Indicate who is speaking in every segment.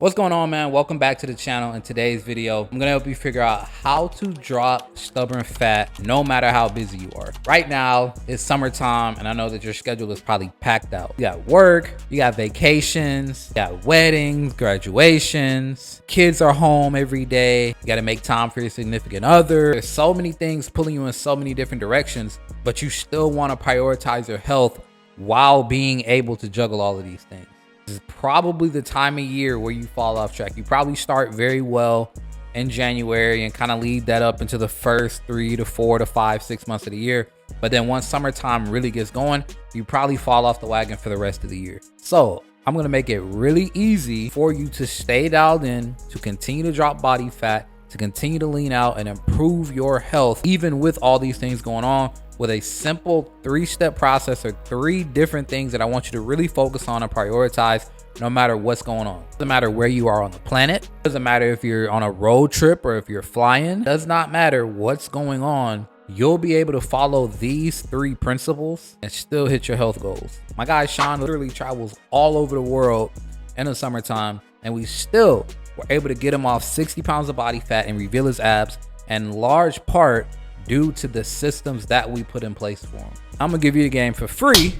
Speaker 1: What's going on, man? Welcome back to the channel. In today's video, I'm gonna help you figure out how to drop stubborn fat no matter how busy you are. Right now, it's summertime, and I know that your schedule is probably packed out. You got work, you got vacations, you got weddings, graduations, kids are home every day. You gotta make time for your significant other. There's so many things pulling you in so many different directions, but you still wanna prioritize your health while being able to juggle all of these things. This is probably the time of year where you fall off track. You probably start very well in January and kind of lead that up into the first 3 to 4 to 5, 6 months of the year. But then once summertime really gets going, you probably fall off the wagon for the rest of the year. So I'm going to make it really easy for you to stay dialed in, to continue to drop body fat, to continue to lean out and improve your health, even with all these things going on, with a simple 3-step process or 3 different things that I want you to really focus on and prioritize no matter what's going on. Doesn't matter where you are on the planet. Doesn't matter if you're on a road trip or if you're flying. Does not matter what's going on. You'll be able to follow these 3 principles and still hit your health goals. My guy Sean literally travels all over the world in the summertime, and we still were able to get him off 60 pounds of body fat and reveal his abs, in large part due to the systems that we put in place for him. I'm gonna give you the game for free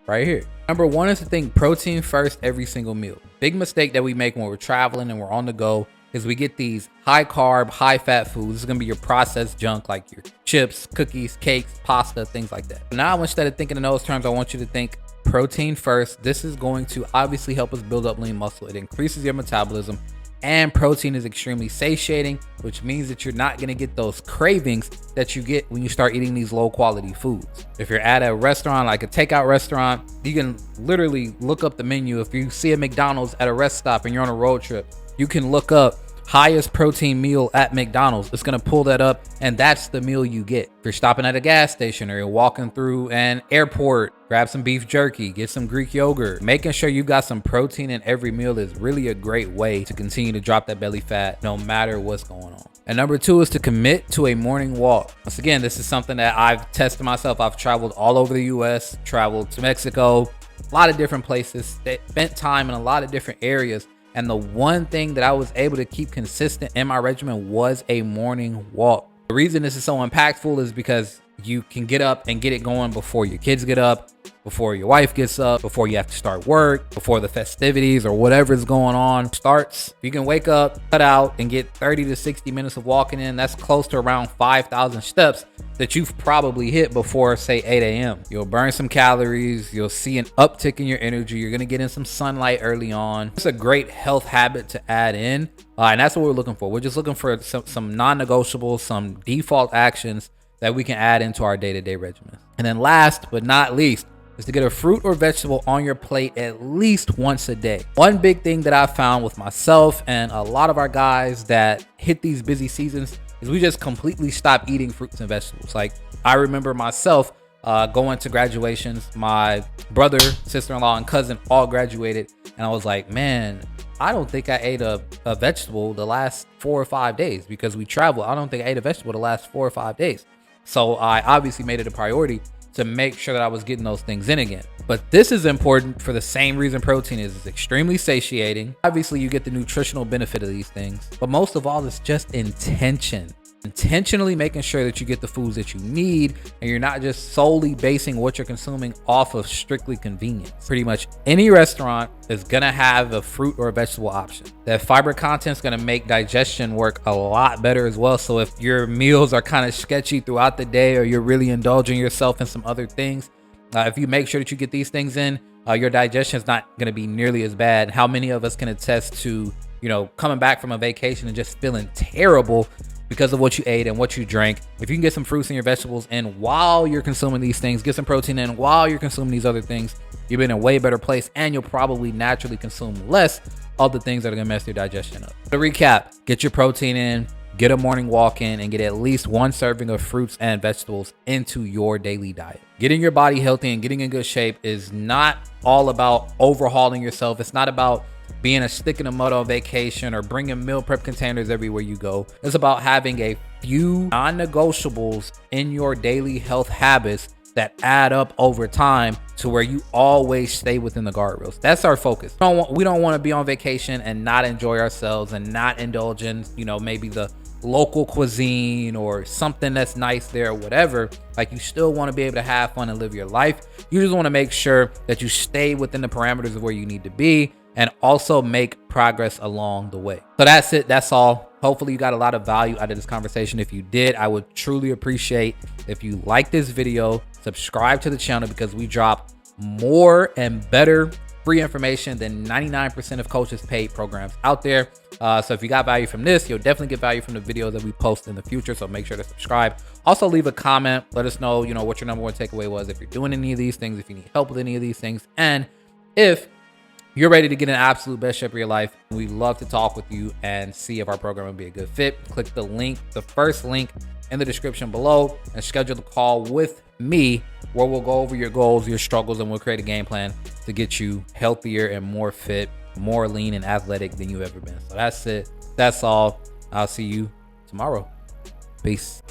Speaker 1: right here. Number 1 is to think protein first every single meal. Big mistake that we make when we're traveling and we're on the go is we get these high carb, high fat foods. This is gonna be your processed junk like your chips, cookies, cakes, pasta, things like that. Now, instead of thinking in those terms, I want you to think protein first. This is going to obviously help us build up lean muscle. It increases your metabolism. And protein is extremely satiating, which means that you're not going to get those cravings that you get when you start eating these low quality foods. If you're at a restaurant, like a takeout restaurant, you can literally look up the menu. If you see a McDonald's at a rest stop and you're on a road trip, you can look up highest protein meal at McDonald's. It's going to pull that up, and that's the meal you get. If you're stopping at a gas station or you're walking through an airport, grab some beef jerky, get some Greek yogurt. Making sure you've got some protein in every meal is really a great way to continue to drop that belly fat no matter what's going on. And number 2 is to commit to a morning walk. Once again, this is something that I've tested myself. I've traveled all over the US, traveled to Mexico, a lot of different places, spent time in a lot of different areas. And the one thing that I was able to keep consistent in my regimen was a morning walk. The reason this is so impactful is because you can get up and get it going before your kids get up, before your wife gets up, before you have to start work, before the festivities or whatever is going on starts. You can wake up, cut out, and get 30 to 60 minutes of walking in. That's close to around 5,000 steps that you've probably hit before, say, 8 a.m. You'll burn some calories. You'll see an uptick in your energy. You're going to get in some sunlight early on. It's a great health habit to add in. And that's what we're looking for. We're just looking for some non-negotiables, some default actions that we can add into our day-to-day regimen. And then last but not least is to get a fruit or vegetable on your plate at least once a day. One big thing that I found with myself and a lot of our guys that hit these busy seasons is we just completely stop eating fruits and vegetables. Like, I remember myself going to graduations. My brother, sister-in-law, and cousin all graduated, and I was like, man, I don't think I ate a vegetable the last 4 or 5 days because we traveled. I don't think I ate a vegetable the last 4 or 5 days. So I obviously made it a priority to make sure that I was getting those things in again. But this is important for the same reason protein is. It's extremely satiating. Obviously, you get the nutritional benefit of these things, but most of all, it's just intention. Intentionally making sure that you get the foods that you need and you're not just solely basing what you're consuming off of strictly convenience. Pretty much any restaurant is gonna have a fruit or a vegetable option. That fiber content is gonna make digestion work a lot better as well. So if your meals are kind of sketchy throughout the day or you're really indulging yourself in some other things, if you make sure that you get these things in, your digestion is not gonna be nearly as bad. How many of us can attest to, coming back from a vacation and just feeling terrible because of what you ate and what you drank? If you can get some fruits and your vegetables in while you're consuming these things, get some protein in while you're consuming these other things, you'll be in a way better place, and you'll probably naturally consume less of the things that are gonna mess your digestion up. To recap, get your protein in, get a morning walk in, and get at least 1 serving of fruits and vegetables into your daily diet. Getting your body healthy and getting in good shape is not all about overhauling yourself. It's not about being a stick in the mud on vacation or bringing meal prep containers everywhere you go. It's about having a few non-negotiables in your daily health habits that add up over time to where you always stay within the guardrails. That's our focus. We don't want to be on vacation and not enjoy ourselves and not indulge in, you know, maybe the local cuisine or something that's nice there or whatever. Like, you still want to be able to have fun and live your life. You just want to make sure that you stay within the parameters of where you need to be and also make progress along the way. So that's it. That's all. Hopefully you got a lot of value out of this conversation. If you did, I would truly appreciate if you like this video, subscribe to the channel, because we drop more and better free information than 99% of coaches paid programs out there. So if you got value from this, you'll definitely get value from the videos that we post in the future. So make sure to subscribe. Also leave a comment. Let us know, you know, what your number one takeaway was, if you're doing any of these things, if you need help with any of these things, and if you're ready to get an absolute best shape of your life. We'd love to talk with you and see if our program would be a good fit. Click the link, the first link in the description below, and schedule the call with me where we'll go over your goals, your struggles, and we'll create a game plan to get you healthier and more fit, more lean and athletic than you've ever been. So that's it. That's all. I'll see you tomorrow. Peace.